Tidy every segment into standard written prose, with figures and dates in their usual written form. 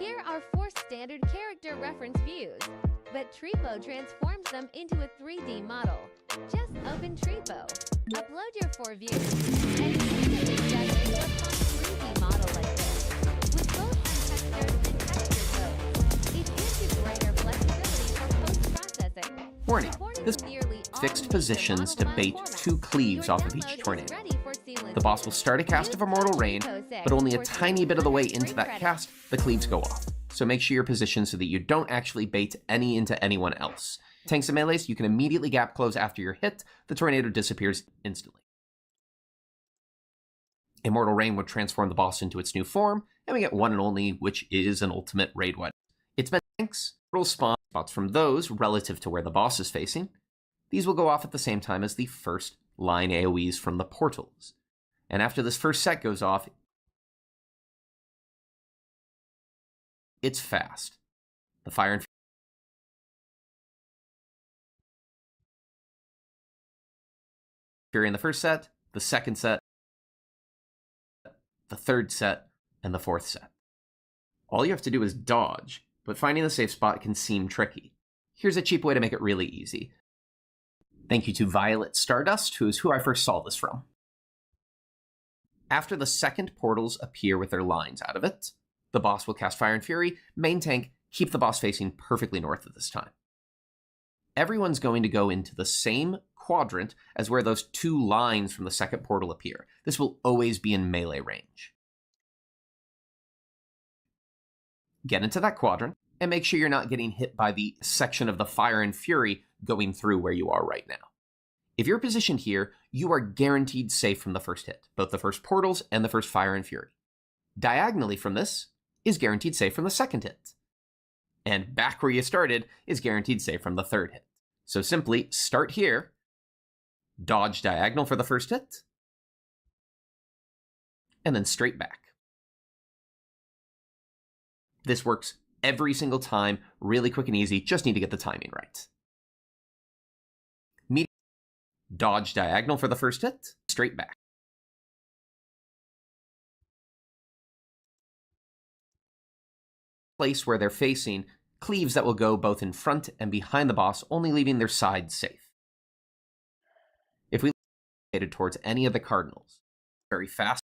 Here are 4 standard character reference views, but Treepo transforms them into a 3D model. Just open Treepo, upload your 4 views, and instantly generate a fun 3D model like this. With both untextured and textured modes, it gives you greater flexibility for post-processing. Warning, this Nearly all fixed major positions to model bait file 2 cleaves Your off of download each is tornado. ready for seamless The boss will start a cast of Immortal Rain, but only a tiny bit of the way into that cast, the cleaves go off. So make sure you're positioned so that you don't actually bait any into anyone else. Tanks and melees, you can immediately gap close after your hit. The tornado disappears instantly. Immortal Rain would transform the boss into its new form, and we get one and only, which is an ultimate raid weapon. It's been tanks, little spawn spots from those relative to where the boss is facing. These will go off at the same time as the first line AoEs from the portals. And after this first set goes off, it's fast. The Fire and Fury in the first set, the second set, the third set, and the fourth set. All you have to do is dodge, but finding the safe spot can seem tricky. Here's a cheap way to make it really easy. Thank you to Violet Stardust, who is who I first saw this from. After the second portals appear with their lines out of it, the boss will cast Fire and Fury, main tank, keep the boss facing perfectly north at this time. Everyone's going to go into the same quadrant as where those 2 lines from the second portal appear. This will always be in melee range. Get into that quadrant, and make sure you're not getting hit by the section of the Fire and Fury going through where you are right now. If you're positioned here, you are guaranteed safe from the first hit, both the first portals and the first Fire and Fury. Diagonally from this is guaranteed safe from the second hit. And back where you started is guaranteed safe from the third hit. So simply start here, dodge diagonal for the first hit, and then straight back. This works every single time, really quick and easy, just need to get the timing right. Dodge diagonal for the first hit, straight back. Place where they're facing, cleaves that will go both in front and behind the boss, only leaving their sides safe. If we look towards any of the cardinals, very fast,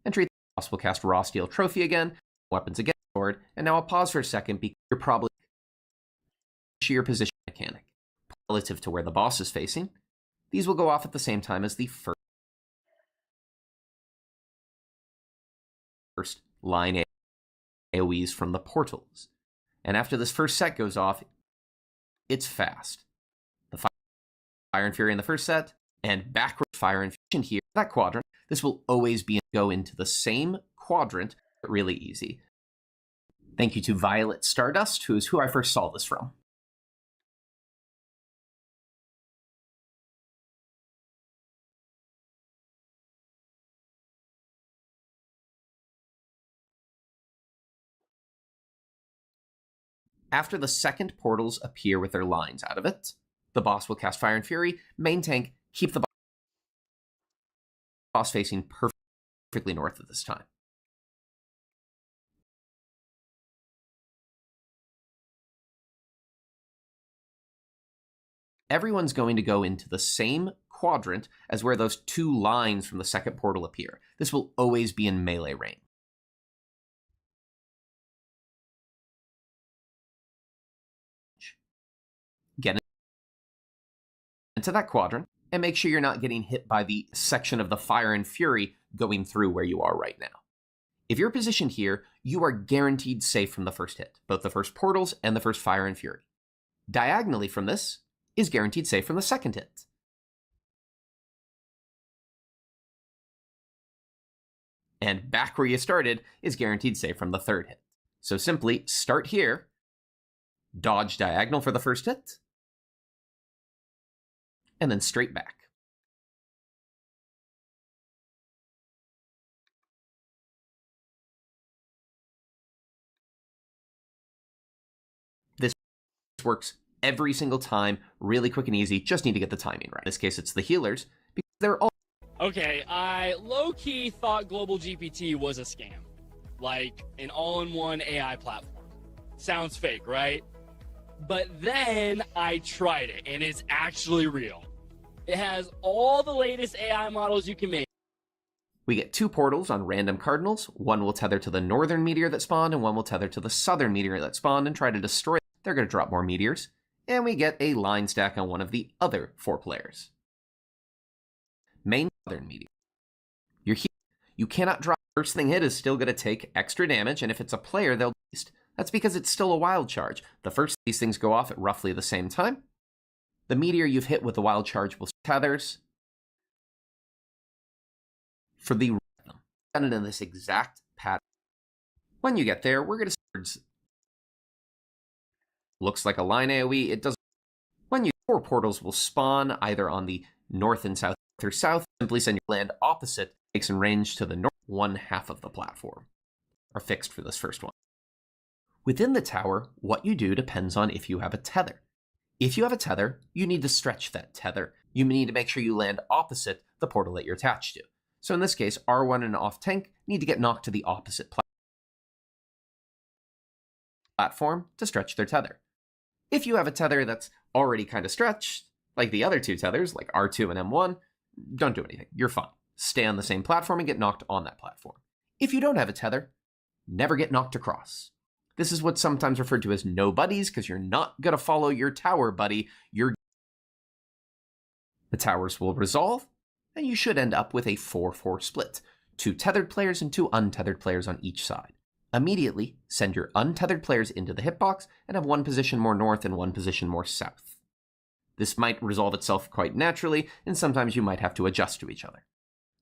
and treat the boss will cast Raw Steel Trophy again, weapons again, sword, and now I'll pause for a second because you're probably sheer position mechanic. Relative to where the boss is facing, these will go off at the same time as the first line AoEs from the portals. And after this first set goes off, it's fast. The Fire and Fury in the first set, and backward Fire and Fury here, that quadrant. This will always go into the same quadrant, but really easy. Thank you to Violet Stardust, who is who I first saw this from. After the second portals appear with their lines out of it, the boss will cast Fire and Fury, main tank, keep the boss facing perfectly north at this time. Everyone's going to go into the same quadrant as where those 2 lines from the second portal appear. This will always be in melee range. Get into that quadrant, and make sure you're not getting hit by the section of the Fire and Fury going through where you are right now. If you're positioned here, you are guaranteed safe from the first hit, both the first portals and the first Fire and Fury. Diagonally from this is guaranteed safe from the second hit. And back where you started is guaranteed safe from the third hit. So simply start here, dodge diagonal for the first hit, and then straight back. This works every single time, really quick and easy, just need to get the timing right. In this case, it's the healers, because they're all... Okay, I low-key thought Global GPT was a scam. Like an all-in-one AI platform. Sounds fake, right? But then I tried it, and it's actually real. It has all the latest AI models you can make. We get 2 portals on random cardinals. One will tether to the northern meteor that spawned, and one will tether to the southern meteor that spawned and try to destroy it. They're going to drop more meteors. And we get a line stack on one of the other 4 players. Main southern meteor. You're here. You cannot drop. First thing hit is still going to take extra damage, and if it's a player, they'll beast. That's because it's still a wild charge. The first these things go off at roughly the same time. The meteor you've hit with the wild charge will tethers. For the rhythm, done it in this exact pattern. When you get there, we're going to looks like a line AoE. It doesn't. When you 4 portals will spawn either on the north and south or south. Simply send your land opposite, takes in range to the north. 1/2 of the platform are fixed for this first one. Within the tower, what you do depends on if you have a tether. If you have a tether, you need to stretch that tether. You need to make sure you land opposite the portal that you're attached to. So in this case, R1 and off tank need to get knocked to the opposite platform to stretch their tether. If you have a tether that's already kind of stretched, like the other 2 tethers, like R2 and M1, don't do anything. You're fine. Stay on the same platform and get knocked on that platform. If you don't have a tether, never get knocked across. This is what's sometimes referred to as no buddies, because you're not going to follow your tower buddy. The towers will resolve, and you should end up with a 4-4 split. 2 tethered players and 2 untethered players on each side. Immediately, send your untethered players into the hitbox and have 1 position more north and 1 position more south. This might resolve itself quite naturally, and sometimes you might have to adjust to each other.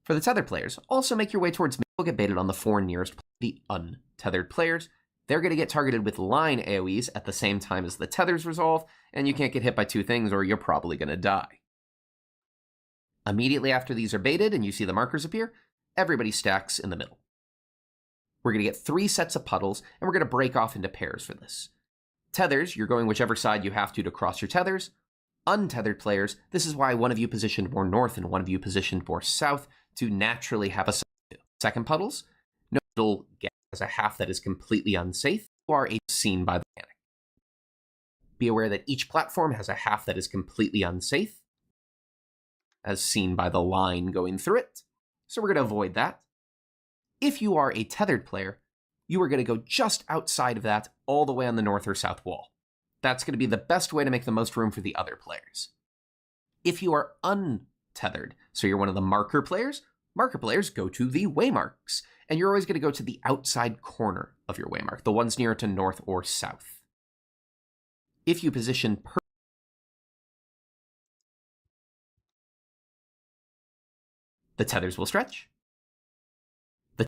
For the tethered players, also make your way towards mid. You'll get baited on the 4 nearest the untethered players. They're going to get targeted with line AoEs at the same time as the tethers resolve, and you can't get hit by 2 things or you're probably going to die. Immediately after these are baited and you see the markers appear, everybody stacks in the middle. We're going to get 3 sets of puddles, and we're going to break off into pairs for this. Tethers, you're going whichever side you have to cross your tethers. Untethered players, this is why one of you positioned more north and one of you positioned more south to naturally have a second puddles. No middle gap as a half that is completely unsafe. You are seen by the mechanic. Be aware that each platform has a half that is completely unsafe, as seen by the line going through it. So we're going to avoid that. If you are a tethered player, you are going to go just outside of that, all the way on the north or south wall. That's going to be the best way to make the most room for the other players. If you are untethered, so you're one of the marker players go to the waymarks, and you're always going to go to the outside corner of your waymark, the ones near to north or south. If you position the tethers will stretch. The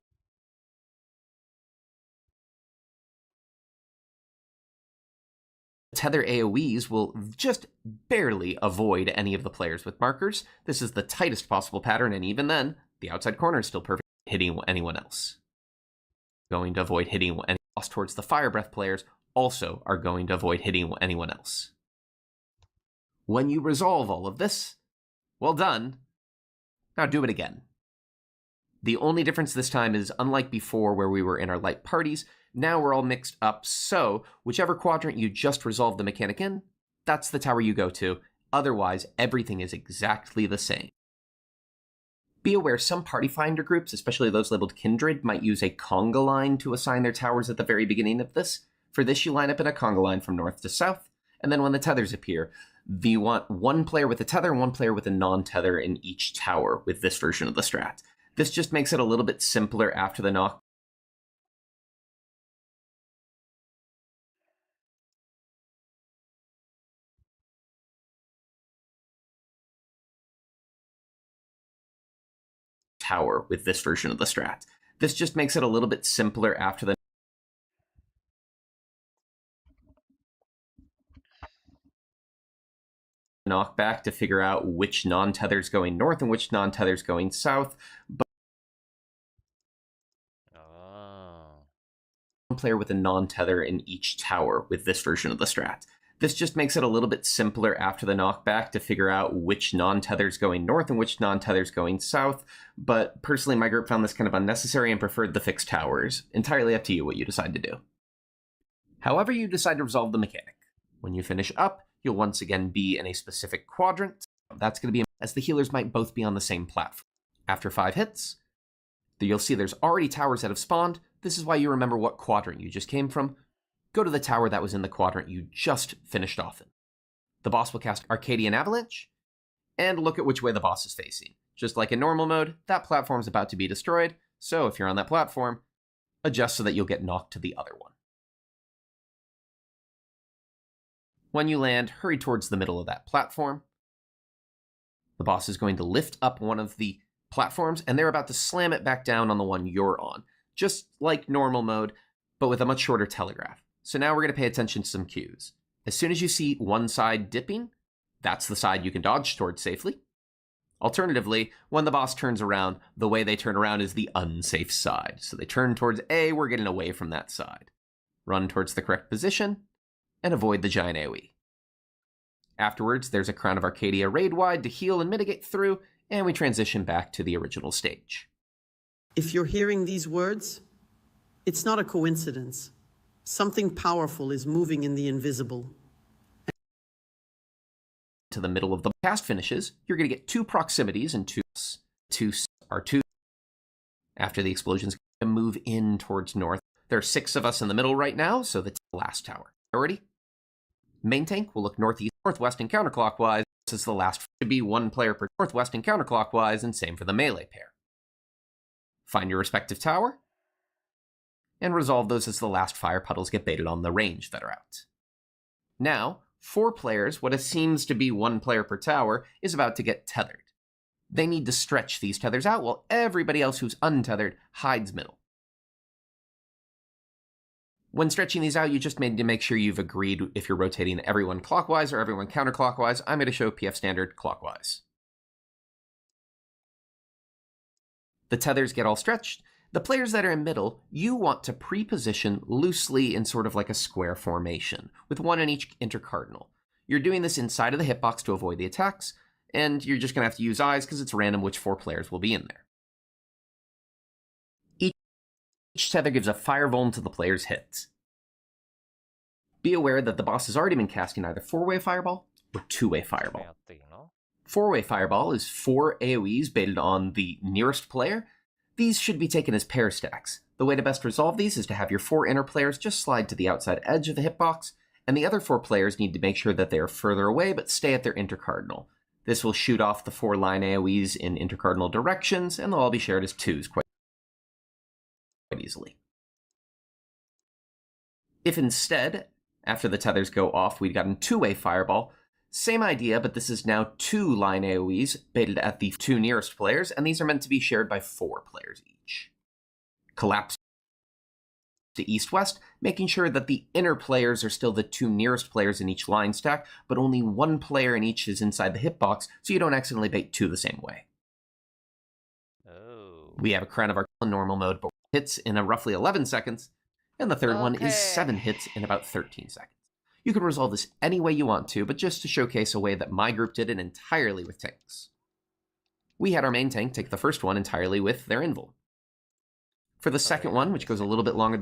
tether AoEs will just barely avoid any of the players with markers. This is the tightest possible pattern, and even then, the outside corner is still perfect hitting anyone else. Going to avoid hitting any lost towards the fire breath players also are going to avoid hitting anyone else. When you resolve all of this, well done. Now do it again. The only difference this time is, unlike before where we were in our light parties, now we're all mixed up, so whichever quadrant you just resolved the mechanic in, that's the tower you go to. Otherwise, everything is exactly the same. Be aware some party finder groups, especially those labeled kindred, might use a conga line to assign their towers at the very beginning of this. For this, you line up in a conga line from north to south, and then when the tethers appear, you want 1 player with a tether and 1 player with a non-tether in each tower with this version of the strat. This just makes it a little bit simpler after the knock. Tower with this version of the strat. This just makes it a little bit simpler after the knockback to figure out which non-tether's going north and which non-tether's going south. But one player with a non-tether in each tower with this version of the strat. This just makes it a little bit simpler after the knockback to figure out which non-tether's going north and which non-tether's going south, but personally my group found this kind of unnecessary and preferred the fixed towers. Entirely up to you what you decide to do. However you decide to resolve the mechanic. When you finish up, you'll once again be in a specific quadrant. That's going to be as the healers might both be on the same platform. After 5 hits, you'll see there's already towers that have spawned. This is why you remember what quadrant you just came from. Go to the tower that was in the quadrant you just finished off in. The boss will cast Arcadian Avalanche, and look at which way the boss is facing. Just like in normal mode, that platform's about to be destroyed, so if you're on that platform, adjust so that you'll get knocked to the other one. When you land, hurry towards the middle of that platform. The boss is going to lift up one of the platforms, and they're about to slam it back down on the one you're on, just like normal mode, but with a much shorter telegraph. So now we're going to pay attention to some cues. As soon as you see one side dipping, that's the side you can dodge towards safely. Alternatively, when the boss turns around, the way they turn around is the unsafe side. So they turn towards A, we're getting away from that side. Run towards the correct position, and avoid the giant AoE. Afterwards, there's a Crown of Arcadia raid-wide to heal and mitigate through, and we transition back to the original stage. If you're hearing these words, it's not a coincidence. Something powerful is moving in the invisible. To the middle of the cast finishes, you're going to get 2 proximities and 2 R2. After the explosions, going to move in towards north. There are 6 of us in the middle right now, so that's the last tower. Priority. Main tank will look northeast, northwest, and counterclockwise. This is the last. To be 1 player per northwest and counterclockwise, and same for the melee pair. Find your respective tower, and resolve those as the last fire puddles get baited on the range that are out. Now, 4 players, what it seems to be 1 player per tower, is about to get tethered. They need to stretch these tethers out while everybody else who's untethered hides middle. When stretching these out, you just need to make sure you've agreed if you're rotating everyone clockwise or everyone counterclockwise. I'm going to show PF standard clockwise. The tethers get all stretched. The players that are in middle, you want to pre-position loosely in sort of like a square formation, with 1 in each intercardinal. You're doing this inside of the hitbox to avoid the attacks, and you're just going to have to use eyes because it's random which 4 players will be in there. Each tether gives a fire vuln to the player's hits. Be aware that the boss has already been casting either 4-way fireball or 2-way fireball. 4-way fireball is 4 AoEs baited on the nearest player. These should be taken as pair stacks. The way to best resolve these is to have your 4 inner players just slide to the outside edge of the hitbox, and the other 4 players need to make sure that they are further away but stay at their intercardinal. This will shoot off the 4 line AoEs in intercardinal directions, and they'll all be shared as 2s quite easily. If instead, after the tethers go off, we'd gotten 2-way fireball, same idea, but this is now 2 line AoEs baited at the 2 nearest players, and these are meant to be shared by 4 players each. Collapse to east-west, making sure that the inner players are still the 2 nearest players in each line stack, but only 1 player in each is inside the hitbox, so you don't accidentally bait 2 the same way. We have a Crown of Arcadia in normal mode, but hits in a roughly 11 seconds, and the third one is 7 hits in about 13 seconds. You can resolve this any way you want to, but just to showcase a way that my group did it entirely with tanks. We had our main tank take the first one entirely with their invul. For the second one, which goes a little bit longer than